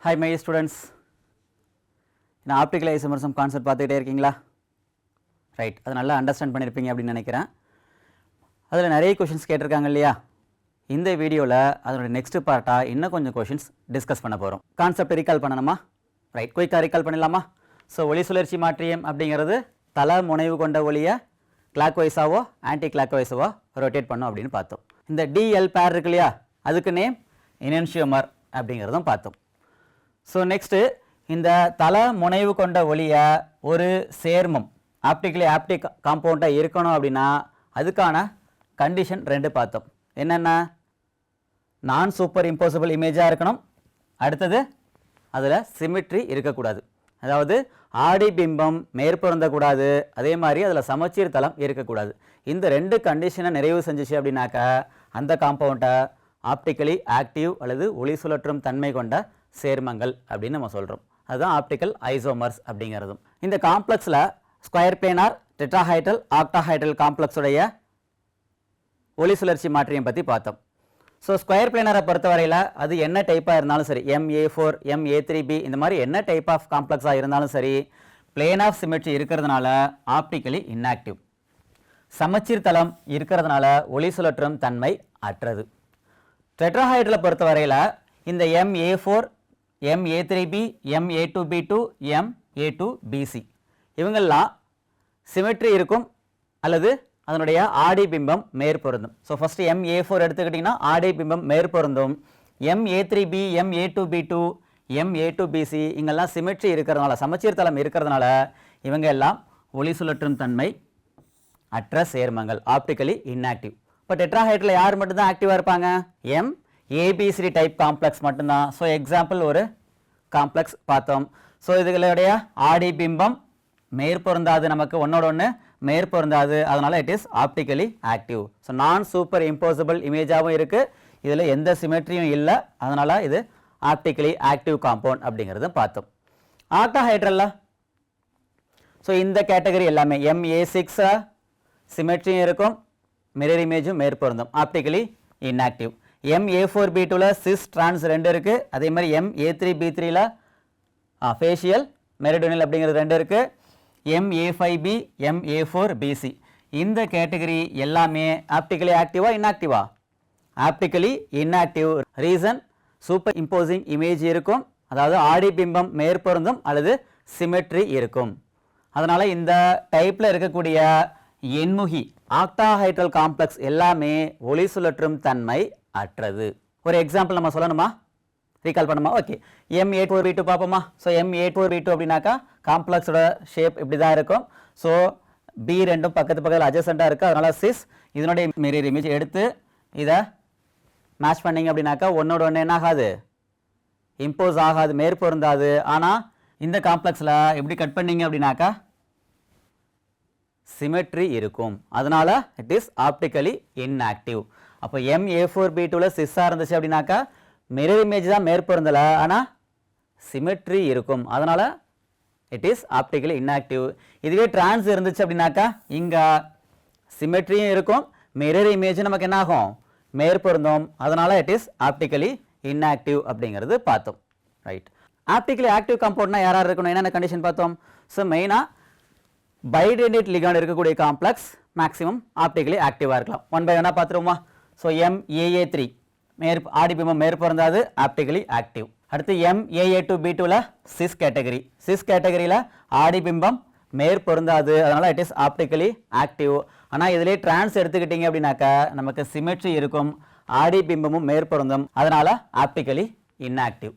Hi my students, நான் optical ஐசோமர்சம் concept பார்த்துக்கிட்டே இருக்கீங்களா? ரைட், அதை நல்லா அண்டர்ஸ்டாண்ட் பண்ணியிருப்பீங்க அப்படின்னு நினைக்கிறேன். அதில் நிறைய கொஷின்ஸ் கேட்டிருக்காங்க இல்லையா? இந்த வீடியோவில் அதனுடைய நெக்ஸ்ட் பார்ட்டாக இன்னும் கொஞ்சம் கொஷின்ஸ் டிஸ்கஸ் பண்ண போகிறோம். கான்செப்ட் ரீகால் பண்ணணுமா? ரைட், குயிக்காக ரீகால் பண்ணிடலாமா? ஸோ ஒளி சுழற்சி மாற்றியம் அப்படிங்கிறது தல முனைவு கொண்ட ஒளியை கிளாக் வைஸாவோ ஆன்டி கிளாக் வைஸாவோ ரொட்டேட் பண்ணும் அப்படின்னு பார்த்தோம். இந்த டிஎல் பேர் இருக்கு இல்லையா, அதுக்கு நேம் எனன்சியோமர் அப்படிங்கிறதும் பார்த்தோம். ஸோ நெக்ஸ்ட்டு இந்த தல முனைவு கொண்ட ஒளியை ஒரு சேர்மம் ஆப்டிக்கலி ஆப்டிக் காம்பவுண்டாக இருக்கணும் அப்படின்னா அதுக்கான கண்டிஷன் ரெண்டு பார்த்தோம். என்னென்ன? நான் சூப்பர் இம்போசிபிள் இமேஜாக இருக்கணும், அடுத்தது அதில் சிமிட்ரி இருக்கக்கூடாது, அதாவது ஆடி பிம்பம் மேற்பொருந்தக்கூடாது, அதே மாதிரி அதில் சமச்சீர் தளம் இருக்கக்கூடாது. இந்த ரெண்டு கண்டிஷனை நிறைவு செஞ்சிச்சு அப்படின்னாக்கா அந்த காம்பவுண்டை ஆப்டிக்கலி ஆக்டிவ் அல்லது ஒளி சுழற்றும் தன்மை கொண்ட சேர்மங்கள் அப்படின்னு நம்ம சொல்கிறோம். அதுதான் ஆப்டிக்கல் ஐசோமர்ஸ் அப்படிங்கிறதும். இந்த காம்ப்ளெக்ஸில் ஸ்கொயர் பிளேனார், டெட்ராஹைட்ரல், ஆக்டாஹைட்ரல் காம்ப்ளெக்ஸுடைய ஒளி சுழற்சி மாற்றியம் பற்றி பார்த்தோம். ஸோ ஸ்கொயர் பிளேனரை பொறுத்தவரையில் அது என்ன டைப்பாக இருந்தாலும் சரி, MA4, MA3B இந்த மாதிரி என்ன டைப் ஆஃப் காம்ப்ளெக்ஸாக இருந்தாலும் சரி, பிளேன் ஆஃப் சிமெட்ரி இருக்கிறதுனால ஆப்டிக்கலி இன்ஆக்டிவ், சமச்சீர் தளம் இருக்கிறதுனால ஒளி சுழற்றும் தன்மை அற்றது. டெட்ராஹைட்ரலை பொறுத்தவரையில் இந்த MA4, MA3B, MA2B2, MA2BC இவங்கெல்லாம் சிமெட்ரி இருக்கும் அல்லது அதனுடைய ஆடி பிம்பம் மேற்பொருந்தும். ஸோ ஃபஸ்ட்டு MA4 எடுத்துக்கிட்டிங்கன்னா ஆடி பிம்பம் மேற்பொருந்தும். MA3B, MA2B2, MA2BC இங்கெல்லாம் சிமெட்ரி இருக்கிறதுனால, சமச்சீர் தளம் இருக்கிறதுனால இவங்க எல்லாம் ஒளி சுழற்றும் தன்மை அற்ற சேர்மங்கள், ஆப்டிக்கலி இன்ஆக்டிவ். இப்போ டெட்ராஹைட்ரல் யார் மட்டும்தான் ஆக்டிவாக இருப்பாங்க? ABCD டைப் காம்ப்ளெக்ஸ் மட்டும்தான். ஸோ எக்ஸாம்பிள் ஒரு காம்ப்ளெக்ஸ் பார்த்தோம். ஸோ இதுகளுடைய ஆடி பிம்பம் மேற்பொருந்தாது, நமக்கு ஒன்னோட ஒன்று மேற்பொருந்தாது, அதனால் it is optically active. So நான் சூப்பர் இம்போசிபிள் இமேஜாகவும் இருக்குது, இதில் எந்த சிமெட்ரியும் இல்லை, அதனால் இது ஆப்டிக்கலி ஆக்டிவ் காம்பவுண்ட் அப்படிங்கிறத பார்த்தோம். ஆக்டாஹைட்ரல்ல ஸோ இந்த கேட்டகரி எல்லாமே MA6 சிமெட்ரியும் இருக்கும், மிரர் இமேஜும் மேற்பொருந்தும், ஆப்டிக்கலி இன்ஆக்டிவ். MA4B2ல சிஸ் டிரான்ஸ் ரெண்டு இருக்குது, அதே மாதிரி MA3B3ல ஃபேஷியல் மெரிடோனியல் அப்படிங்கிறது ரெண்டு இருக்குது. MA5B, MA4BC இந்த கேட்டகரி எல்லாமே ஆப்டிக்கலி ஆக்டிவா இன்ஆக்டிவா? Optically inactive. Reason, super imposing image இருக்கும், அதாவது ஆடி பிம்பம் மேற்பொருந்தும் அல்லது சிமெட்ரி இருக்கும். அதனால் இந்த டைப்பில் இருக்கக்கூடிய எண்முகி ஆக்டாஹைட்ரல் காம்ப்ளெக்ஸ் எல்லாமே ஒளி சுழற்றும் தன்மை அற்றது. ஒரு எக்ஸாம்பிள் நம்ம சொல்லணுமா? ரீகால் பண்ணுமா? ஓகே, MA4B2 பார்ப்போமா? ஸோ MA4B2 அப்படின்னாக்கா காம்ப்ளெக்ஸோட ஷேப் இப்படி தான் இருக்கும். ஸோ B ரெண்டும் பக்கத்தில் அட்ஜசென்ட்டாக இருக்குது, அதனால் சிஸ் இதனுடைய மிரர் இமேஜ் எடுத்து இதை மேட்ச் பண்ணிங்க அப்படின்னாக்கா ஒன்னோட ஒன்று என்ன ஆகாது? இம்போஸ் ஆகாது, மேற்பொருந்தாது. ஆனால் இந்த காம்ப்ளெக்ஸில் எப்படி கட் பண்ணிங்க அப்படின்னாக்கா சிமெட்ரி இருக்கும், அதனால் இட் இஸ் ஆப்டிக்கலி இன்ஆக்டிவ். அப்போ MA4B2ல சிஸ்ஸாக இருந்துச்சு அப்படின்னாக்கா மிரர் இமேஜ் தான் மேற்பொருந்தலை, ஆனால் சிமெட்ரி இருக்கும், அதனால் இட் இஸ் ஆப்டிக்கலி இன்ஆக்டிவ். இதுவே டிரான்ஸ் இருந்துச்சு அப்படின்னாக்கா இங்கே சிமெட்ரியும் இருக்கும், மிரர் இமேஜ் நமக்கு என்ன ஆகும்? மேற்பொருந்தும், அதனால் இட் இஸ் ஆப்டிக்கலி இன்ஆக்டிவ் அப்படிங்கிறது பார்த்தோம். ரைட், ஆப்டிக்கலி ஆக்டிவ் காம்பவுண்ட்னா யாராக இருக்கணும், என்னென்ன கண்டிஷன் பார்த்தோம்? ஸோ மெயினாக பைடென்டேட் லிகாண்ட் இருக்கக்கூடிய காம்ப்ளெக்ஸ் மேக்ஸிமம் ஆப்டிக்கலி ஆக்டிவாக இருக்கலாம். ஒன் பை ஒன்னாக பார்த்துருவோமா? ஸோ MAA3 ஆடி பிம்பம் மேற்பொருந்தாது, ஆப்டிக்கலி ஆக்டிவ். அடுத்து MAA2B2ல சிஸ் கேட்டகரி, சிஸ் கேட்டகரியில் ஆடி பிம்பம் மேற்பொருந்தாது, அதனால் இட் இஸ் ஆப்டிக்கலி ஆக்டிவ். ஆனால் இதிலே டிரான்ஸ் எடுத்துக்கிட்டிங்க அப்படின்னாக்கா நமக்கு சிமெட்ரி இருக்கும், ஆடி பிம்பமும் மேற்பொருந்தும், அதனால் ஆப்டிக்கலி இன்ஆக்டிவ்.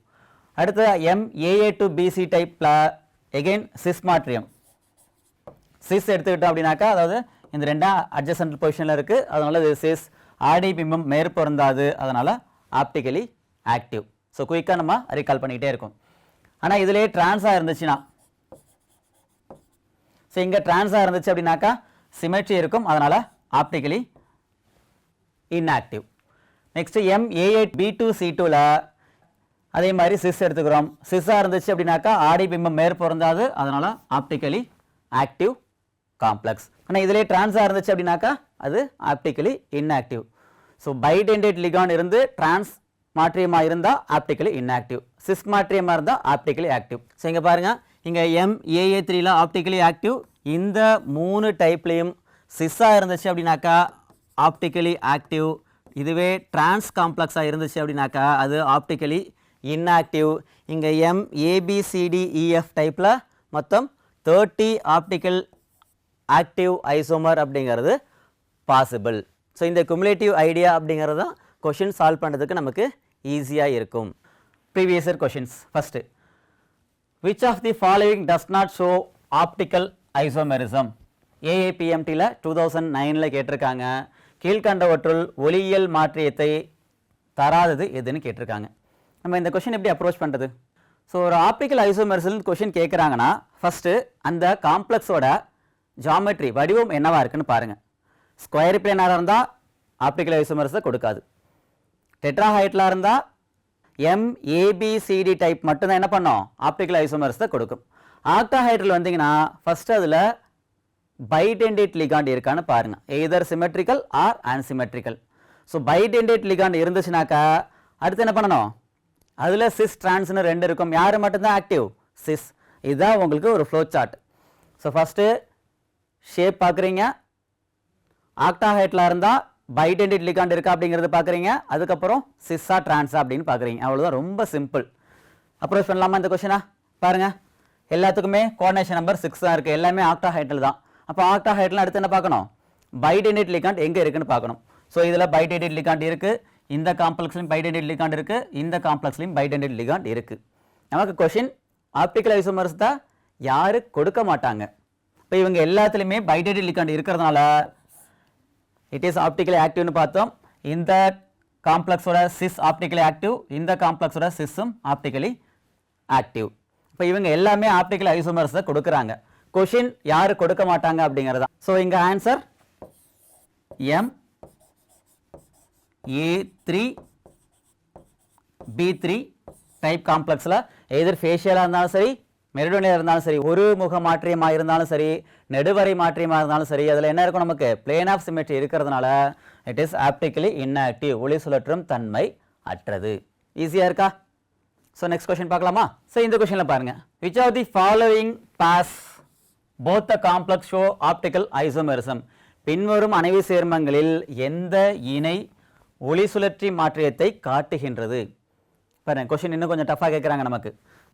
அடுத்து MAA2BC டைப்பில் எகெயின் சிஸ் மாற்றியம், சிஸ் எடுத்துக்கிட்டோம் அப்படின்னாக்கா அதாவது இந்த ரெண்டாம் அட்ஜசன்ட் பொசிஷனில் இருக்குது, அதனால் இது சிஸ், ஆடி பிம்பம் மேற்பொருந்தாது, அதனால் ஆப்டிக்கலி ஆக்டிவ். ஸோ குயிக்காக நம்ம ரீகால் பண்ணிக்கிட்டே இருக்கும். ஆனால் இதிலே டிரான்ஸாக இருந்துச்சுன்னா, ஸோ இங்கே டிரான்ஸாக இருந்துச்சு அப்படின்னாக்கா சிமெட்ரி இருக்கும், அதனால் ஆப்டிக்கலி இன்ஆக்டிவ். நெக்ஸ்ட் MA8B2C2ல அதே மாதிரி சிஸ் எடுத்துக்கிறோம், சிஸ்ஸாக இருந்துச்சு அப்படின்னாக்கா ஆடி பிம்பம் மேற்பொருந்தாது, அதனால் ஆப்டிக்கலி ஆக்டிவ் காம்ப்ளெக்ஸ். ஆனால் இதிலே டிரான்ஸாக இருந்துச்சு அப்படின்னாக்கா அது ஆப்டிக்கலி இன்ஆக்டிவ். ஸோ பைடென்டேட் லிகாண்ட் இருந்து டிரான்ஸ் மாற்றியமாக இருந்தால் ஆப்டிக்கலி இன்ஆக்டிவ், சிஸ் மாற்றியமாக இருந்தால் ஆப்டிக்கலி ஆக்டிவ். ஸோ இங்கே பாருங்கள், இங்கே MAA3ல ஆப்டிக்கலி ஆக்டிவ், இந்த 3 டைப்லேயும் சிஸ்ஸாக இருந்துச்சு அப்படின்னாக்கா ஆப்டிக்கலி ஆக்டிவ், இதுவே டிரான்ஸ் காம்ப்ளெக்ஸாக இருந்துச்சு அப்படின்னாக்கா அது ஆப்டிக்கலி இன்ஆக்டிவ். இங்கே MABCDEF டைப்பில் மொத்தம் 30 ஆப்டிக்கல் ஆக்டிவ் ஐசோமர் அப்படிங்கிறது பாசிபிள். ஸோ இந்த குமுலேட்டிவ் ஐடியா அப்படிங்கிறது தான் கொஷின் சால்வ் பண்ணுறதுக்கு நமக்கு ஈஸியாக இருக்கும். Previous year questions. First, which of the following does not show optical isomerism? AAPMTல 2009ல் கேட்டிருக்காங்க. கீழ்கண்டவற்றுள் ஒளியியல் மாற்றியத்தை தராதது எதுன்னு கேட்டிருக்காங்க. நம்ம இந்த கொஷின் எப்படி அப்ரோச் பண்ணுறது? ஸோ ஒரு ஆப்டிக்கல் ஐசோமெரிசம் கொஷின் கேட்குறாங்கன்னா ஃபஸ்ட்டு அந்த காம்ப்ளெக்ஸோட ஜாமெட்ரி வடிவம் என்னவா இருக்குன்னு பாருங்கள். ஸ்கொயர் பிளேனாக இருந்தால் ஆப்டிக்கல் ஐசோமெரிசத்தை கொடுக்காது. டெட்ராஹைட்லாக இருந்தால் MABCD டைப் மட்டும்தான் என்ன பண்ணோம், ஆப்டிக்கல் ஐசோமெரிசத்தை கொடுக்கும். ஆக்டாஹைட்ரில் வந்தீங்கன்னா ஃபஸ்ட்டு அதில் பைடெண்டேட் லிகாண்ட் இருக்கான்னு பாருங்கள், either symmetrical or unsymmetrical. So bidentate ligand இருந்துச்சுனாக்கா அடுத்து என்ன பண்ணணும், அதில் சிஸ் டிரான்ஸ்னு 2 இருக்கும். யார் மட்டும்தான் ஆக்டிவ்? சிஸ். இதுதான் உங்களுக்கு ஒரு flow chart. So first shape பார்க்குறீங்க, ஆக்டாஹைட்லாக இருந்தால் பைடெண்டேட் லிகாண்ட் இருக்கா அப்படிங்கிறது பார்க்குறீங்க, அதுக்கப்புறம் சிஸ்ஸா டிரான்ஸா அப்படின்னு பார்க்குறீங்க. அவ்வளோதான், ரொம்ப சிம்பிள். அப்ரோச் பண்ணலாமா இந்த கொஷினா? பாருங்கள், எல்லாத்துக்குமே கோஆர்டினேஷன் நம்பர் 6 தான் இருக்குது, எல்லாமே ஆக்டாஹைட்ல தான். அப்போ ஆக்டாஹைட்லாம் அடுத்து என்ன பார்க்கணும், பைடெண்டேட் லிகாண்ட் எங்கே இருக்குன்னு பார்க்கணும். ஸோ இதில் பைடெண்டேட் லிகாண்ட் இருக்குது, இந்த காம்ப்ளெக்ஸ்லையும் பைடெண்டேட் லிகாண்ட் இருக்குது, இந்த காம்ப்ளெக்ஸ்லையும் பைடெண்டேட் லிகாண்ட் இருக்குது. நமக்கு கொஷின் ஆப்டிக்கல் ஐசோமர்ஸ் தான் யாரு கொடுக்க மாட்டாங்க. இப்போ இவங்க எல்லாத்துலேயுமே பைடெண்டேட் லிகாண்ட் இருக்கிறதுனால இட் இஸ் ஆப்டிக்கலி ஆக்டிவ்னு பார்த்தோம். இந்த காம்ப்ளெக்ஸோட சிஸ் ஆப்டிக்கலி ஆக்டிவ், இந்த காம்ப்ளெக்ஸோட சிஸ்ஸும் ஆப்டிக்கலி ஆக்டிவ். இப்போ இவங்க எல்லாமே ஆப்டிக்கல் ஐசோமர்ஸை கொடுக்குறாங்க. கொஷின் யாரு கொடுக்க மாட்டாங்க அப்படிங்கிறதா. ஸோ இங்கே ஆன்சர் MAA3B3 டைப் காம்ப்ளெக்ஸில் எதர் ஃபேஷியலாக இருந்தாலும் சரி, மெரிடோனியாக இருந்தாலும் சரி, ஒரு முக மாற்றியமாக இருந்தாலும் சரி, நெடுவரை மாற்றியமாக இருந்தாலும் சரி, அதில் என்ன இருக்கும், நமக்கு பிளேன் ஆஃப் சிமெட்ரி இருக்கிறதுனால இட் இஸ் ஆப்டிக்கலி இன்ஆக்டிவ், ஒளி சுழற்றும் தன்மை அற்றது. ஈஸியாக இருக்கா? ஸோ நெக்ஸ்ட் கொஸ்டின் பார்க்கலாமா? ஸோ இந்த கொஸ்டினில் பாருங்க, which of the following pass both the complex show optical isomerism? பின்வரும் அணைவு சேர்மங்களில் எந்த இணை ஒளி சுழற்சி மாற்றியத்தை காட்டுகின்றது? பாருங்க, கொஸ்டின் இன்னும் கொஞ்சம் டஃபாக கேட்குறாங்க. நமக்கு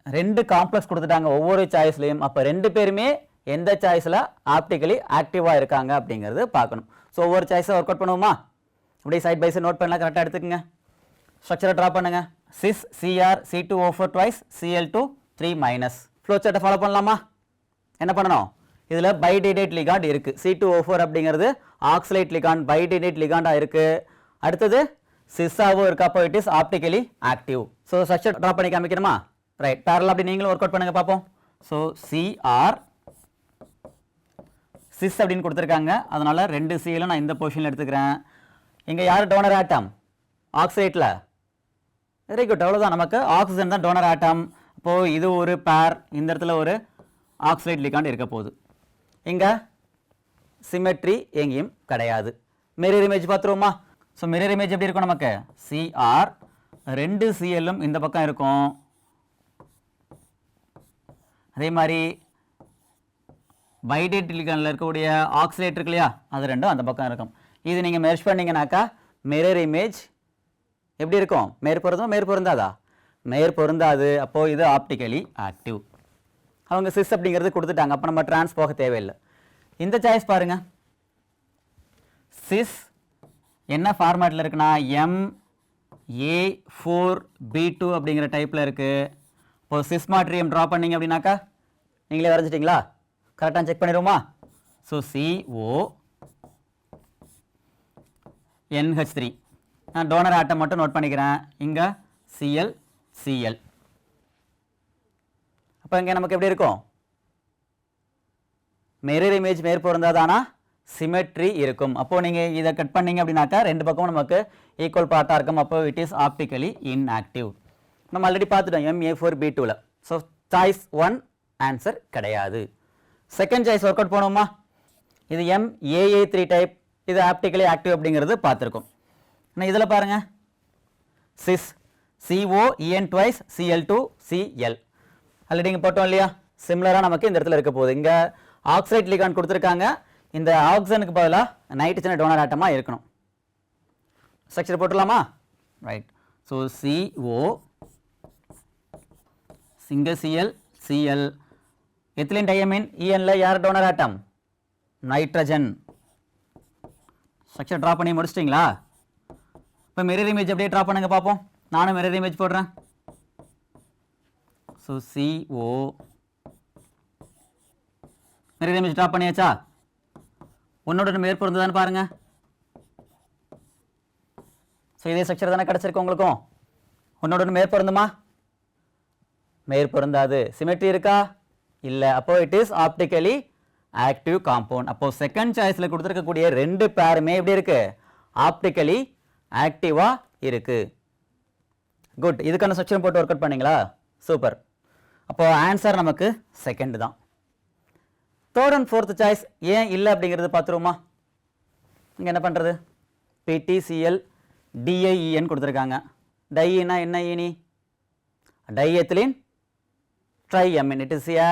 2 காம்ப்ளெக்ஸ் கொடுத்துட்டாங்க ஒவ்வொரு சாய்ஸ்லையும். அப்போ 2 பேருமே எந்த சாய்ஸில் ஆப்டிக்கலி ஆக்டிவாக இருக்காங்க அப்படிங்கிறது பார்க்கணும். ஸோ ஒவ்வொரு சாய்ஸை ஒர்க் அவுட் பண்ணுவோமா? அப்படியே சைட் பை சைட் நோட் பண்ணலாம், கரெக்டாக எடுத்துக்கங்க. ஸ்ட்ரக்சரை ட்ரா பண்ணுங்க. Sis Cr C2O4 twice Cl2 3-. Flow சார்ட்டை ஃபாலோ பண்ணலாமா? என்ன பண்ணணும், இதில் பைடெண்டேட் லிகாண்ட் இருக்குது. C2O4 அப்படிங்கிறது ஆக்சலேட் லிகாண்ட், பைடெண்டேட் லிகாண்டாக இருக்குது. அடுத்தது சிஸ்ஸாவும் இருக்கா, அப்போ it is optically active. So structure draw பண்ணி காமிக்கணுமா? ரைட், பேரலல் அப்படி நீங்களும் ஒர்க் அவுட் பண்ணுங்க பார்ப்போம். ஸோ Cr சிஸ் அப்படின்னு கொடுத்துருக்காங்க, அதனால 2 Cலும் நான் இந்த பொசிஷனில் எடுத்துக்கிறேன். இங்கே யார் டோனர் ஆட்டம்? ஆக்சைட்டில். வெரி குட், அவ்வளோதான். நமக்கு ஆக்சிஜன் தான் டோனர் ஆட்டம். அப்போது இது ஒரு பேர், இந்த இடத்துல ஒரு ஆக்சைட் லிகாண்ட் இருக்க போகுது. இங்கே சிமெட்ரி எங்கேயும் கிடையாது. மிரர் இமேஜ் பார்த்துருவோமா? ஸோ மிரர் இமேஜ் எப்படி இருக்கும், நமக்கு Cr 2 Clம் இந்த பக்கம் இருக்கும். அதே மாதிரி பைடெண்டேட் லிகாண்டில் இருக்கக்கூடிய ஆக்சைட் இருக்கு இல்லையா, அது 2ம் அந்த பக்கம் இருக்கும். இது நீங்கள் மெர்ஜ் பண்ணிங்கனாக்கா மிரர் இமேஜ் எப்படி இருக்கும்? மேற்பொருந்தும், மேற்பொருந்தாதா? மேற்பொருந்தாது. அப்போது இது ஆப்டிக்கலி ஆக்டிவ். அவங்க சிஸ் அப்படிங்கிறது கொடுத்துட்டாங்க, அப்போ நம்ம டிரான்ஸ் போக தேவையில்லை. இந்த சாய்ஸ் பாருங்க, சிஸ் என்ன ஃபார்மேட்டில் இருக்குன்னா MA4B2 அப்படிங்கிற டைப்பில் இருக்குது. இப்போது சிஸ் மாட்ரியம் ட்ரா பண்ணிங்க அப்படின்னாக்கா நீங்களே வரைஞ்சிட்டிங்களா? கரெக்டாக செக் பண்ணிடுவோமா? ஸோ CONH3, நான் டோனர் ஆட்டம் மட்டும் நோட் பண்ணிக்கிறேன். இங்கே Cl. அப்போ இங்கே நமக்கு எப்படி இருக்கும்? மிரர் இமேஜ் மேற்பொருந்தாதானா சிமெட்ரி இருக்கும். அப்போது நீங்கள் இதை கட் பண்ணிங்க அப்படின்னாக்கா 2 பக்கமும் நமக்கு ஈக்குவல் பார்ட்டாக இருக்கும். அப்போ இட் இஸ் ஆப்டிக்கலி இன்ஆக்டிவ். நம்ம ஆல்ரெடி பார்த்துட்டோம் MA4B2ல. ஸோ சாய்ஸ் 1 ஆன்சர் கிடையாது. செகண்ட் சாய்ஸ் ஒர்க் அவுட் பண்ணுவோமா? இது MAA3 டைப், இது ஆப்டிக்கலி ஆக்டிவ் அப்படிங்கிறது பார்த்துருக்கோம். ஆனால் இதில் பாருங்கள், sis COEN twice Cl2 Cl. Already இங்கே போட்டோம் இல்லையா? சிமிலராக நமக்கு இந்த இடத்துல இருக்க போகுது. இங்கே ஆக்சைட் லிகாண்ட் கொடுத்துருக்காங்க. இந்த ஆக்சனுக்கு பதிலாக நைட்ரஜன் டோனர் ஆட்டமாக இருக்கணும். ஸ்ட்ரக்சர் போட்டுடலாமா? Right. So CO single Cl Cl ethylene diamine ENல யார் donor atom? Nitrogen. Structure draw பண்ணி முடிச்சிட்டிங்களா? இப்போ மிரர் இமேஜ் அப்படியே ட்ரா பண்ணுங்க பார்ப்போம். நானும் மிரர் இமேஜ் போடுறேன். So CO mirror image draw பண்ணியாச்சா? ஒன்னோட மேற்பொருந்துதான்னு பாருங்க. ஸோ இதே ஸ்ட்ரக்சர் தானே கிடச்சிருக்கு உங்களுக்கும். ஒன்னோட மேற்பொருந்துமா? மேற்பொருந்தாது. சிமெட்ரி இருக்கா? இல்லை. அப்போ it is optically active compound. அப்போ செகண்ட் சாய்ஸில் கொடுத்துருக்கக்கூடிய ரெண்டு பேருமே எப்படி இருக்கு? ஆப்டிக்கலி ஆக்டிவா இருக்கு. குட். இதுக்கான ஸ்ட்ரக்சர் போட்டு ஒர்க் அவுட் பண்ணீங்களா? சூப்பர். அப்போ ஆன்சர் நமக்கு செகண்ட் தான். தேர்ட் அண்ட் ஃபோர்த் சாய்ஸ் ஏன் இல்லை அப்படிங்கிறது பார்த்துருவோமா? இங்கே என்ன பண்ணுறது? PTCl DIEN கொடுத்துருக்காங்க. டைனா என்ன ஈனி? Diethylene triamine. It is a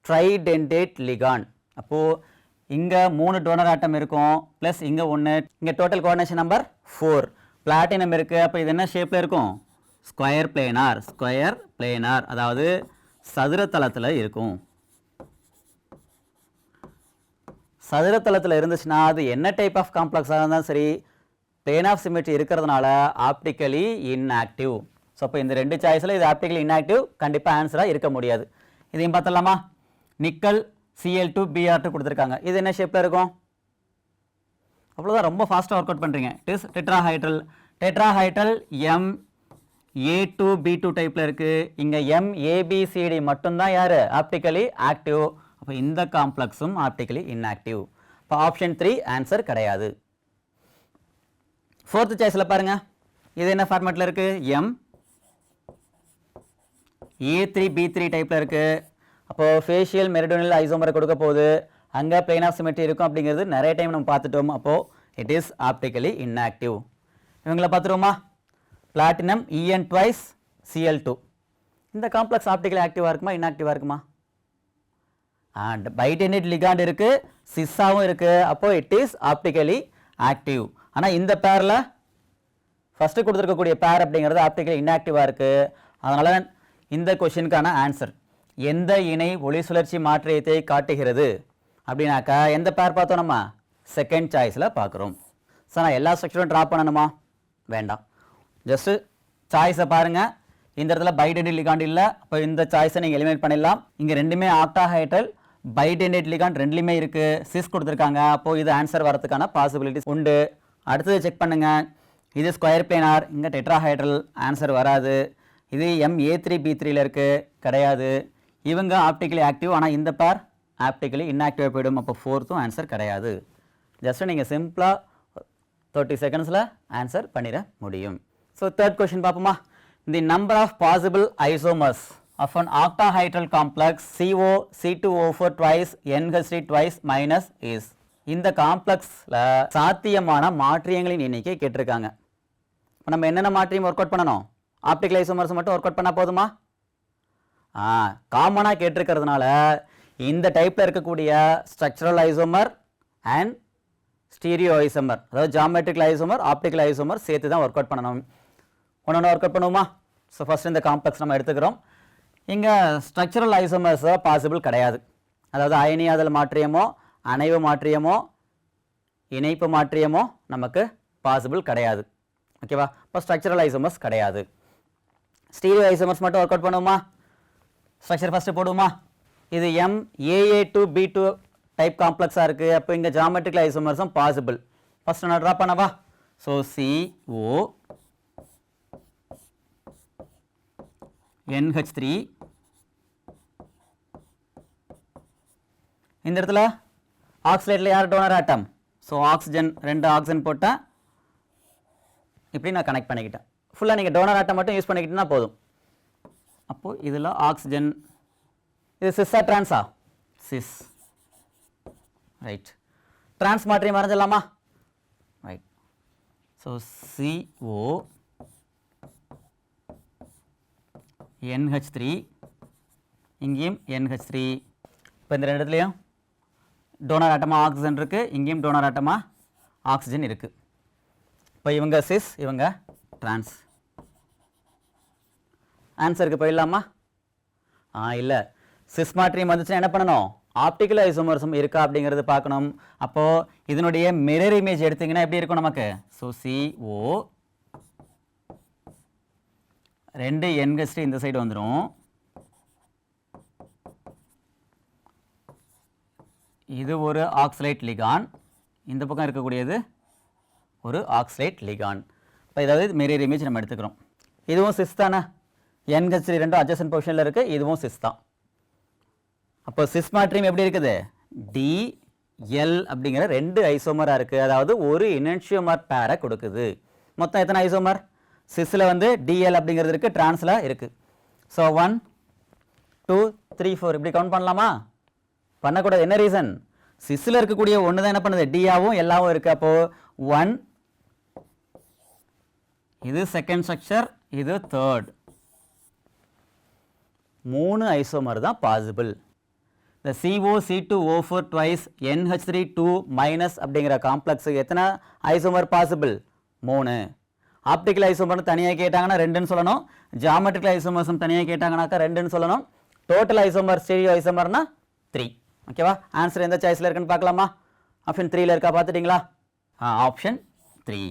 tridentate ligand. அப்போது இங்கே 3 டோனர் ஆட்டம் இருக்கும், ப்ளஸ் இங்கே 1. இங்கே டோட்டல் கோஆர்டினேஷன் நம்பர் 4. பிளாட்டினம் இருக்குது. அப்போ இது என்ன ஷேப்பில் இருக்கும்? Square planar. ஸ்கொயர் பிளேனார் அதாவது சதுரத்தளத்தில் இருக்கும். சதுரத்தளத்தில் இருந்துச்சுன்னா அது என்ன டைப் ஆஃப் காம்ப்ளெக்ஸாக இருந்தாலும் சரி, பிளேன் ஆஃப் சிமெட்ரி இருக்கிறதுனால ஆப்டிக்கலி இன்ஆக்டிவ். ஸோ அப்போ இந்த ரெண்டு சாய்ஸில் இது ஆப்டிக்கலி இன்ஆக்டிவ் கண்டிப்பாக ஆன்சராக இருக்க முடியாது. இதையும் பார்த்துடலாமா? நிக்கல் Cl2 Br2 கொடுத்துருக்காங்க. இது என்ன ஷேப்பில் இருக்கும்? அவ்வளோதான். ரொம்ப ஃபாஸ்ட்டாக ஒர்க் அவுட் பண்ணுறீங்க. It is tetrahedral. Tetrahedral MA2B2 டைப்பில் இருக்குது. இங்கே MABCD மட்டும்தான் யார்? Optically active. அப்போ இந்த காம்ப்ளெக்ஸும் ஆப்டிக்கலி இன்ஆக்டிவ். இப்போ ஆப்ஷன் 3 ஆன்சர் கிடையாது. ஃபோர்த் சாய்ஸில் பாருங்க. இது என்ன ஃபார்மேட்டில் இருக்குது? A3B3 டைப்பில் இருக்குது. அப்போது ஃபேஷியல் மெரிடோனியல் ஐசோமரை கொடுக்க போகுது. அங்கே பிளேன் ஆஃப் சிமெட்ரி இருக்கும் அப்படிங்கிறது நிறைய டைம் நம்ம பார்த்துட்டோம். அப்போது இட் இஸ் ஆப்டிக்கலி இன்ஆக்டிவ். இவங்களை பார்த்துருவோமா? Platinum EN twice Cl2. இந்த காம்ப்ளெக்ஸ் ஆப்டிக்கலி ஆக்டிவாக இருக்குமா இன்ஆக்டிவாக இருக்குமா? பைடெனேட் லிகாண்ட் இருக்குது, சிஸ்ஸாவும் இருக்குது. அப்போது இட் இஸ் ஆப்டிக்கலி ஆக்டிவ். ஆனால் இந்த பேரில் ஃபஸ்ட்டு கொடுத்துருக்கக்கூடிய பேர் அப்படிங்கிறது ஆப்டிக்கலி இன்ஆக்டிவாக இருக்குது. அதனால் இந்த கொஷினுக்கான ஆன்சர் எந்த இணை ஒளி சுழற்சி மாற்றியத்தை காட்டுகிறது அப்படின்னாக்கா எந்த பேர் பார்த்தோம்? நம்ம செகண்ட் சாய்ஸில் பார்க்குறோம். சார் நான் எல்லா ஸ்ட்ரக்சரும் ட்ரா பண்ணணுமா? வேண்டாம். ஜஸ்ட்டு சாய்ஸை பாருங்கள். இந்த இடத்துல பைடெனேட் லிகாண்ட் இல்லை. அப்போ இந்த சாய்ஸை நீங்கள் எலிமினேட் பண்ணிடலாம். இங்கே ரெண்டுமே ஆக்டாஹைட்ரல் பைடெனேட் லிகாண்ட் ரெண்டுலேயுமே இருக்குது. சிஸ் கொடுத்துருக்காங்க. அப்போது இது ஆன்சர் வரதுக்கான பாசிபிலிட்டிஸ் உண்டு. அடுத்தது செக் பண்ணுங்கள். இது ஸ்கொயர் பிளேனார். இங்கே டெட்ராஹைட்ரல். ஆன்சர் வராது. இது MA3B3ல இருக்குது, கிடையாது. இவங்க ஆப்டிக்கலி ஆக்டிவ். ஆனால் இந்த பேர் ஆப்டிக்கலி இன்ஆக்டிவாக போயிடும். அப்போ ஃபோர்த்தும் ஆன்சர் கிடையாது. ஜஸ்ட்டு நீங்கள் சிம்பிளாக 30 செகண்ட்ஸில் ஆன்சர் பண்ணிட முடியும். ஸோ தேர்ட் கொஷின் பார்ப்போமா? The number of possible isomers of an octahedral complex CO(C2O4) twice NH3 twice minus is. இந்த காம்ப்ளெக்ஸில் சாத்தியமான மாற்றியங்களின் எண்ணிக்கை கேட்டிருக்காங்க. இப்போ நம்ம என்னென்ன மாற்றியம் ஒர்க் அவுட் பண்ணணும்? ஆப்டிக்கல் ஐசோமர்ஸ் மட்டும் ஒர்க் அவுட் பண்ணால் போதுமா? காமனாக கேட்டிருக்கிறதுனால இந்த டைப்பில் இருக்கக்கூடிய structural isomer and stereo isomer, அதாவது ஜாமெட்ரிக்கல் ஐசோமர், ஆப்டிக்கல் ஐசோமர் சேர்த்து தான் ஒர்க் அவுட் பண்ணணும். ஒன்று ஒர்க் அவுட் பண்ணுவோமா? ஸோ ஃபஸ்ட் இந்த காம்ப்ளெக்ஸ் நம்ம எடுத்துக்கிறோம். இங்கே ஸ்ட்ரக்சரல் ஐசோமர்ஸ் பாசிபிள் கிடையாது. அதாவது அயனியாதல் மாற்றியமோ அணைவு மாற்றியமோ இணைப்பு மாற்றியமோ நமக்கு பாசிபிள் கிடையாது. ஓகேவா? இப்போ ஸ்ட்ரக்சரல் ஐசோமர்ஸ் கிடையாது. ஸ்டீரியோ ஐசோமர்ஸ் மட்டும் ஒர்க் அவுட் பண்ணுவோமா? ஸ்ட்ரக்சர் ஃபஸ்ட்டு போடுவோமா? இது MAA2B2 டைப் காம்ப்ளெக்ஸாக இருக்குது. அப்போ இங்கே ஜாமெட்ரிக்கல் ஐசோமர்ஸும் பாசிபிள். ஃபஸ்ட்டு நான் ட்ரா பண்ணவா? So CO NH3. இந்த இடத்துல ஆக்சிலேட்டில் யார் donor atom? So oxygen, 2 oxygen போட்டேன். இப்படி நான் கனெக்ட் பண்ணிக்கிட்டேன். ஃபுல்லாக நீங்கள் டோனர் ஆட்டம் மட்டும் யூஸ் பண்ணிக்கிட்டீங்கன்னா போதும். அப்போது இதில் ஆக்சிஜன். இது சிஸ்ஸா ட்ரான்ஸா? சிஸ். ரைட். ட்ரான்ஸ் மாற்றி மறைஞ்சிடலாமா? ரைட். ஸோ CO NH3, இங்கேயும் NH3. இப்போ இந்த ரெண்டு இடத்துலையும் டோனர் ஆட்டமாக ஆக்சிஜன் இருக்குது, இங்கேயும் டோனர் ஆட்டமாக ஆக்சிஜன் இருக்குது. இப்போ இவங்க சிஸ், இவங்க ட்ரான்ஸ். ஆன்சருக்கு போயிடலாமா? இல்லை, சிஸ் மாற்றியம் வந்துச்சுன்னா என்ன பண்ணணும்? ஆப்டிக்கல் ஐசோமர்சம் இருக்கா அப்படிங்கிறது பார்க்கணும். அப்போது இதனுடைய மிரர் இமேஜ் எடுத்திங்கன்னா எப்படி இருக்கும் நமக்கு? ஸோ CO 2 NH3 இந்த சைடு வந்துடும். இது ஒரு ஆக்சலேட் லிகான், இந்த பக்கம் இருக்கக்கூடியது ஒரு ஆக்சலேட் லிகான். இப்போ இதாவது மிரர் இமேஜ் நம்ம எடுத்துக்கிறோம். இதுவும் சிஸ் தானே, NH3 ரெண்டும் அட்ஜசன்ட் பொசிஷனில் இருக்குது, இதுவும் சிஸ் தான். அப்போ சிஸ் மாற்றியம் எப்படி இருக்குது? DL அப்படிங்கிற 2 ஐசோமராக இருக்குது, அதாவது ஒரு இனன்ஷியோமர் பேரை கொடுக்குது. மொத்தம் எத்தனை ஐசோமர்? சிஸ்ஸில் வந்து DL அப்படிங்கிறது இருக்குது, ட்ரான்ஸில் இருக்குது. ஸோ 1 2 3 4 இப்படி கவுண்ட் பண்ணலாமா? பண்ணக்கூடாது. என்ன ரீசன்? சிஸ்ஸில் இருக்கக்கூடிய ஒன்று தான் என்ன பண்ணுது? டியாவும் எல்லாவும் இருக்குது. அப்போது 1, இது செகண்ட் ஸ்ட்ரக்சர், இது தேர்ட். 3 ஐசோமர் தான் பாசிபிள். இந்த CO2O4 twice NH3 2- அப்படிங்கிற காம்ப்ளெக்ஸுக்கு எத்தனை ஐசோமர் பாசிபிள்? 3. ஆப்டிக்கல் ஐசோமர் தனியாக கேட்டாங்கன்னா 2ன்னு சொல்லணும், ஜியாமெட்ரிக்கல் ஐசோமர்ஸும் தனியாக கேட்டாங்கன்னாக்கா 2ன்னு சொல்லணும், டோட்டல் ஐசோமர் ஸ்டீரியோ ஐசோமர்னா 3. ஓகேவா? ஆன்சர் எந்த சாய்ஸில் இருக்குன்னு பார்க்கலாமா? ஆப்ஷன் 3ல் இருக்கா? பார்த்துட்டிங்களா? ஆப்ஷன் 3.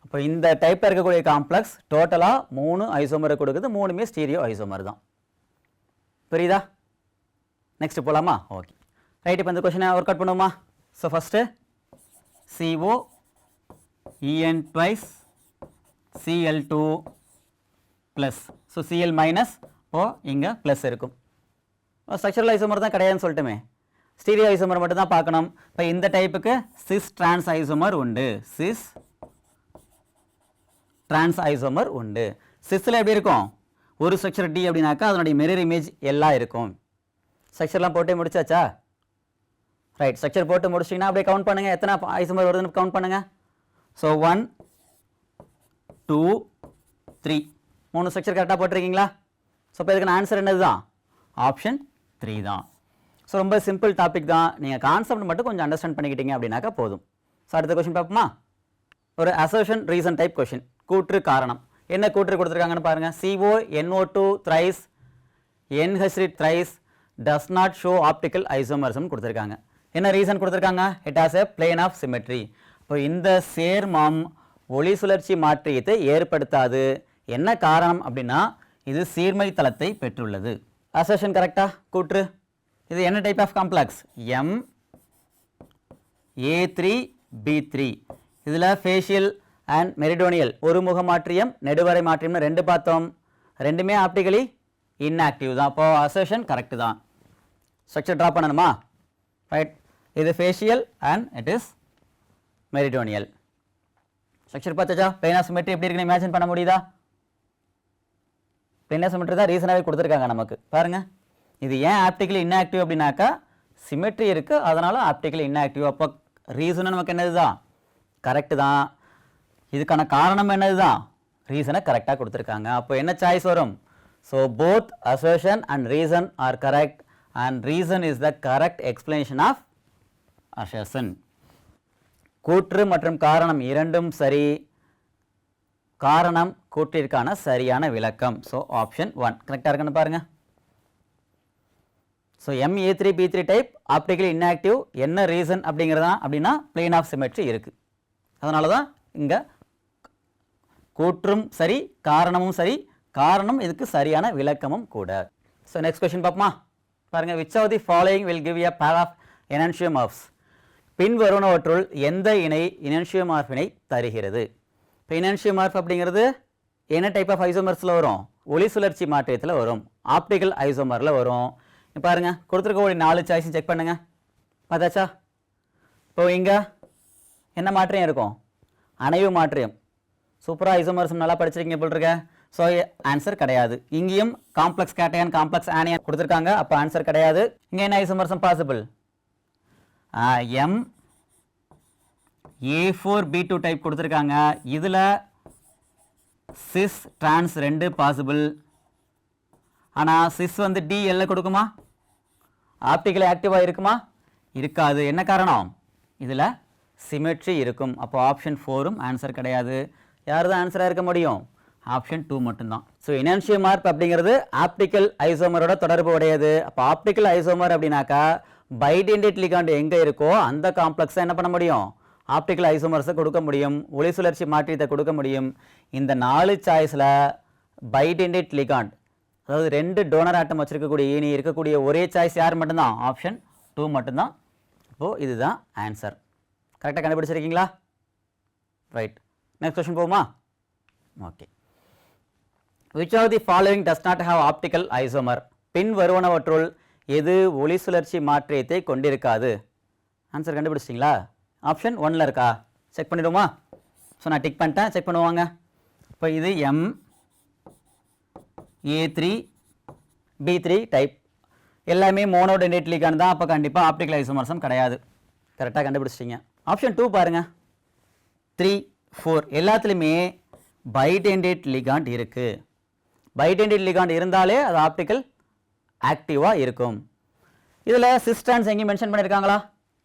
அப்போ இந்த டைப்பில் இருக்கக்கூடிய காம்ப்ளெக்ஸ் டோட்டலாக 3 ஐசோமரை கொடுக்குது, 3மே ஸ்டீரியோ ஐசோமர் தான். புரியுதா? நெக்ஸ்ட் போகலாமா? Okay right. இப்போ இந்த கொஷினை ஒர்க் அவுட் பண்ணுவோமா? So first CO En twice Cl2 plus, so Cl minus, ஓ இங்கே ப்ளஸ் இருக்கும். ஸ்ட்ரக்சரல் ஐசோமர் தான் கிடையாதுன்னு சொல்லிட்டுமே, ஸ்டீரியோ ஐசோமர் மட்டும் தான் பார்க்கணும். இப்போ இந்த டைப்புக்கு சிஸ் ட்ரான்ஸ் ஐசோமர் உண்டு, சிஸ் ட்ரான்ஸ் ஐசோமர் உண்டு. சிஸ்ஸில் எப்படி இருக்கும்? ஒரு ஸ்ட்ரக்சர் டி அப்படின்னாக்கா அதனுடைய மிரர் இமேஜ் எல்லாம் இருக்கும். ஸ்ட்ரக்சர்லாம் போட்டே முடிச்சாச்சா? ரைட், ஸ்ட்ரக்சர் போட்டு முடிச்சிங்கன்னா அப்படியே கவுண்ட் பண்ணுங்கள், எத்தனை ஐசோமர் வருதுன்னு கவுண்ட் பண்ணுங்கள். ஸோ 1 2 3 3 ஸ்ட்ரக்சர் கரெக்டாக போட்டிருக்கீங்களா? ஸோ இப்போ இதுக்கான ஆன்சர் என்னது தான்? ஆப்ஷன் 3 தான். ஸோ ரொம்ப சிம்பிள் டாபிக் தான், நீங்கள் கான்செப்ட் மட்டும் கொஞ்சம் அண்டர்ஸ்டாண்ட் பண்ணிக்கிட்டீங்க அப்படின்னாக்கா போதும். ஸோ அடுத்த கொஷின் பார்ப்போமா? ஒரு அசர்ஷன் ரீசன் டைப் கொஷின், கூற்று காரணம். என்ன கூற்று கொடுத்துருக்காங்கன்னு பாருங்கள். CONO2 thrice NH3 thrice does not show optical isomerism கொடுத்துருக்காங்க. என்ன ரீசன் கொடுத்துருக்காங்க? it has a plane of symmetry. இப்போ இந்த சேர்மம் ஒளி சுழற்சி மாற்றியத்தை ஏற்படுத்தாது. என்ன காரணம் அப்படின்னா இது சீர்மை தளத்தை பெற்றுள்ளது. அசர்ஷன் கரெக்டா? கூற்று இது என்ன டைப் ஆஃப் காம்ப்ளெக்ஸ்? MA3B3. இதில் ஃபேஷியல் அண்ட் மெரிடோனியல் ஒரு முக மாற்றியம், நெடுவரை மாற்றியம்னு 2 பார்த்தோம், ரெண்டுமே ஆப்டிகலி இன்ஆக்டிவ் தான். அப்போ அசர்ஷன் கரெக்ட் தான். ஸ்ட்ரக்சர் ட்ரா பண்ணணுமா? ரைட், இது facial and it is meridional. Structure பார்த்தாச்சா? பிளேன் ஆஃப் சிமெட்ரி எப்படி இருக்குன்னு இமேஜின் பண்ண முடியுதா? பிளேன் ஆஃப் சிமெட்ரி தான் ரீசனாகவே கொடுத்துருக்காங்க நமக்கு. பாருங்கள், இது ஏன் ஆப்டிக்கலி இன்ஆக்டிவ் அப்படின்னாக்கா சிமெட்ரி இருக்குது, அதனால் ஆப்டிக்கலி இன்ஆக்டிவ். அப்போ ரீசனும் நமக்கு என்னது தான்? கரெக்டு தான். இதுக்கான காரணம் என்னது தான்? ரீசனை கரெக்டாக கொடுத்துருக்காங்க. அப்போ என்ன சாய்ஸ் வரும்? So both assertion and reason are correct and reason is the correct explanation of assertion. கூற்று மற்றும் காரணம் இரண்டும் சரி, காரணம் கூற்றிற்கான சரியான விளக்கம். ஸோ ஆப்ஷன் 1 கரெக்டாக இருக்குன்னு பாருங்க. So MA3B3 type optically inactive. என்ன ரீசன் அப்படிங்கிறதா அப்படின்னா பிளேன் ஆஃப் சிமெட்ரி இருக்குது, அதனால தான் இங்கே கூற்றும் சரி காரணமும் சரி, காரணம் இதுக்கு சரியான விளக்கமும் கூட. ஸோ நெக்ஸ்ட் கொஸ்டின் பார்ப்போமா? பாருங்கள், which of the following will give a pair of enantiomorphs? பின் வருவனவற்றுள் எந்த இணை இனன்ஷியோமார்ஃபினை தருகிறது? இப்போ இனன்ஷியோமார்ஃப் அப்படிங்கிறது என்ன டைப் ஆஃப் ஐசோமர்ஸில் வரும்? ஒளி சுழற்சி மாற்றியத்தில் வரும், ஆப்டிக்கல் ஐசோமரில் வரும். பாருங்கள், கொடுத்துருக்க 4 சாய்ஸும் செக் பண்ணுங்கள். பார்த்தாச்சா? இப்போ இங்கே என்ன மாற்றியம் இருக்கும்? அணைவு மாற்றியம். சூப்பராக ஐசோமர்ஸ் நல்லா படிச்சிருக்கீங்க போல் இருக்க. ஸோ ஆன்சர் கிடையாது. இங்கேயும் காம்ப்ளெக்ஸ் கேட்டையான் காம்ப்ளெக்ஸ் ஆனியான் கொடுத்துருக்காங்க, அப்போ ஆன்சர் கிடையாது. இங்கே என்ன ஐசோமர்சம் பாசிபிள்? MA4B2 டைப் கொடுத்துருக்காங்க. இதில் சிஸ் ட்ரான்ஸ் 2 பாசிபிள், ஆனால் சிஸ் வந்து டிஎல்ல கொடுக்குமா? ஆப்டிக்கல் ஆக்டிவாக இருக்குமா? இருக்காது. என்ன காரணம்? இதில் சிமெட்ரி இருக்கும். அப்போ ஆப்ஷன் 4ம் ஆன்சர் கிடையாது. யார் தான் ஆன்சராக இருக்க முடியும்? ஆப்ஷன் 2 மட்டும்தான். ஸோ எனான்ஷியோமார்ப் அப்படிங்கிறது ஆப்டிக்கல் ஐசோமரோட தொடர்பு உடையது. அப்போ ஆப்டிக்கல் ஐசோமர் அப்படின்னாக்கா பைடென்டேட் லிகாண்ட் எங்கே இருக்கோ அந்த காம்ப்ளெக்ஸை என்ன பண்ண முடியும்? ஆப்டிக்கல் ஐசோமர்ஸை கொடுக்க முடியும், ஒளி சுழற்சி மாற்றீட்டை கொடுக்க முடியும். இந்த 4 சாய்ஸில் பைடென்டேட் லிகாண்ட், அதாவது 2 டோனர் ஆட்டம் வச்சிருக்கக்கூடிய ஈனி இருக்கக்கூடிய ஒரே சாய்ஸ் யார் மட்டும்தான்? ஆப்ஷன் 2 மட்டும்தான். அப்போது இதுதான் ஆன்சர். கரெக்டாக கண்டுபிடிச்சிருக்கீங்களா? ரைட். நெக்ஸ்ட் கொஸ்டின் போகுமா? Okay. Which of the following does not have optical isomer? பின் வருவனவற்றுள் எது ஒளி சுழற்சி மாற்றியத்தை கொண்டிருக்காது? ஆன்சர் கண்டுபிடிச்சிட்டிங்களா? ஆப்ஷன் 1ல் இருக்கா? செக் பண்ணிடுவோமா? ஸோ நான் டிக் பண்ணிட்டேன், செக் பண்ணுவாங்க. இப்போ இது A3 B3 டைப் எல்லாமே மோனோடென்டேட் லிகாண்ட் தான். அப்போ கண்டிப்பாக ஆப்டிக்கல் ஐசோமர்சம் கிடையாது. கரெக்டாக கண்டுபிடிச்சிட்டிங்க. ஆப்ஷன் 2 பாருங்கள், 3 4 எல்லாத்துலேயுமே பைடென்டேட் லிகாண்ட் இருக்குது. பைடென்டேட் லிகாண்ட் இருந்தாலே அது ஆப்டிக்கல் ஆக்டிவாக இருக்கும். இதில் சிஸ் ட்ரான்ஸ் எங்கேயும் மென்ஷன் பண்ணியிருக்காங்களா?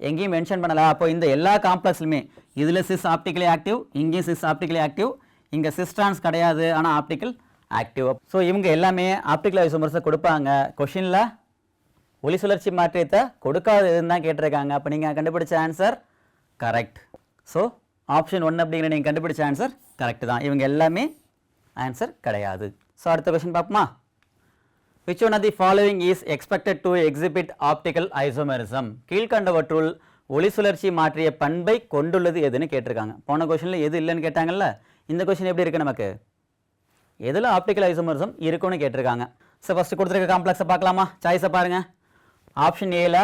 எங்கேயும் மென்ஷன் பண்ணலை. அப்போ இந்த எல்லா காம்ப்ளெக்ஸ்லுமே இதில் சிஸ் ஆப்டிக்கலி ஆக்டிவ், இங்கேயும் சிஸ் ஆப்டிக்கலி ஆக்டிவ், இங்கே சிஸ் ட்ரான்ஸ் கிடையாது, ஆனால் ஆப்டிக்கல் ஆக்டிவ். ஸோ இவங்க எல்லாமே ஆப்டிக்கல் ஐசோமர்ஸை கொடுப்பாங்க. கொஷினில் ஒளி சுழற்சி மாற்றியத்தை கொடுக்காததுன்னு தான் கேட்டிருக்காங்க. அப்போ நீங்கள் கண்டுபிடிச்ச ஆன்சர் கரெக்ட். ஸோ ஆப்ஷன் 1 அப்படிங்கிற நீங்கள் கண்டுபிடிச்ச ஆன்சர் கரெக்ட் தான். இவங்க எல்லாமே ஆன்சர் கிடையாது. ஸோ அடுத்த கொஸ்டின் பார்ப்போமா? Which one of the following is expected to exhibit optical isomerism? கீழ்கண்டவற்றுள் ஒளி சுழற்சி மாற்றிய பண்பை கொண்டுள்ளது எதுன்னு கேட்டிருக்காங்க. போன கொஸ்டினில் எது இல்லைன்னு கேட்டாங்கல்ல, இந்த கொஸ்டின் எப்படி இருக்குது நமக்கு? எதில் ஆப்டிக்கல் ஐசோமரிசம் இருக்குன்னு கேட்டிருக்காங்க. ஸோ ஃபஸ்ட்டு கொடுத்துருக்க காம்ப்ளெக்ஸை பார்க்கலாமா? சாய்ஸை பாருங்கள். ஆப்ஷன் ஏல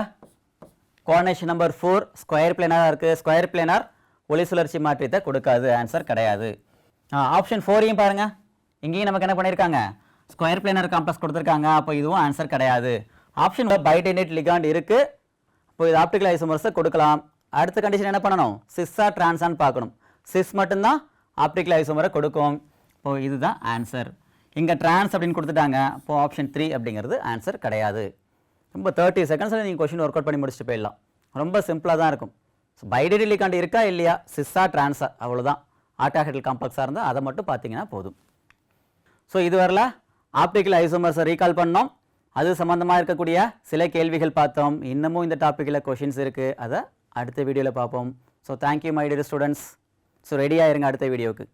கோஆர்டினேஷன் நம்பர் 4 ஸ்கொயர் பிளேனாக இருக்குது. ஸ்கொயர் பிளேனார் ஒளி சுழற்சி மாற்றியத்தை கொடுக்காது, ஆன்சர் கிடையாது. ஆப்ஷன் 4ஐயும் பாருங்கள், இங்கேயும் நமக்கு என்ன பண்ணியிருக்காங்க? ஸ்கொயர் பிளேனர் காம்ப்ளெக்ஸ் கொடுத்துருக்காங்க. அப்போ இதுவும் ஆன்சர் கிடையாது. ஆப்ஷன் பைடென்டேட் லிகாண்ட் இருக்குது. இப்போ இது ஆப்டிக்கல் ஐசோமர்ஸை கொடுக்கலாம். அடுத்த கண்டிஷன் என்ன பண்ணணும்? சிஸ்ஸா ட்ரான்ஸான்னு பார்க்கணும். சிஸ் மட்டும்தான் ஆப்டிக்கல் ஐசோமரை கொடுக்கும். இப்போ இதுதான் ஆன்சர். இங்கே ட்ரான்ஸ் அப்படின்னு கொடுத்துட்டாங்க. இப்போ ஆப்ஷன் 3 அப்படிங்கிறது ஆன்சர் கிடையாது. ரொம்ப 30 செகண்ட்ஸில் நீங்கள் கொஸ்டின் ஒர்க் அவுட் பண்ணி முடிச்சுட்டு போயிடலாம். ரொம்ப சிம்பிளாக தான் இருக்கும். ஸோ பைடென்டேட் லிகாண்ட் இருக்கா இல்லையா, சிஸ்ஸா ட்ரான்ஸா, அவ்வளோதான். ஆக்டாஹெட்ரல் காம்ப்ளெக்ஸாக இருந்தால் அதை மட்டும் பார்த்தீங்கன்னா போதும். ஸோ இது வரல ஆப்டிக்கல் ஐசோமர்ஸை ரீகால் பண்ணோம். அது சம்மந்தமாக இருக்கக்கூடிய சில கேள்விகள் பார்த்தோம். இன்னமும் இந்த டாப்பிக்கில் கொஷின்ஸ் இருக்குது, அதை அடுத்த வீடியோவில் பார்ப்போம். So thank you my dear students. So ரெடியாக இருங்க அடுத்த வீடியோவுக்கு.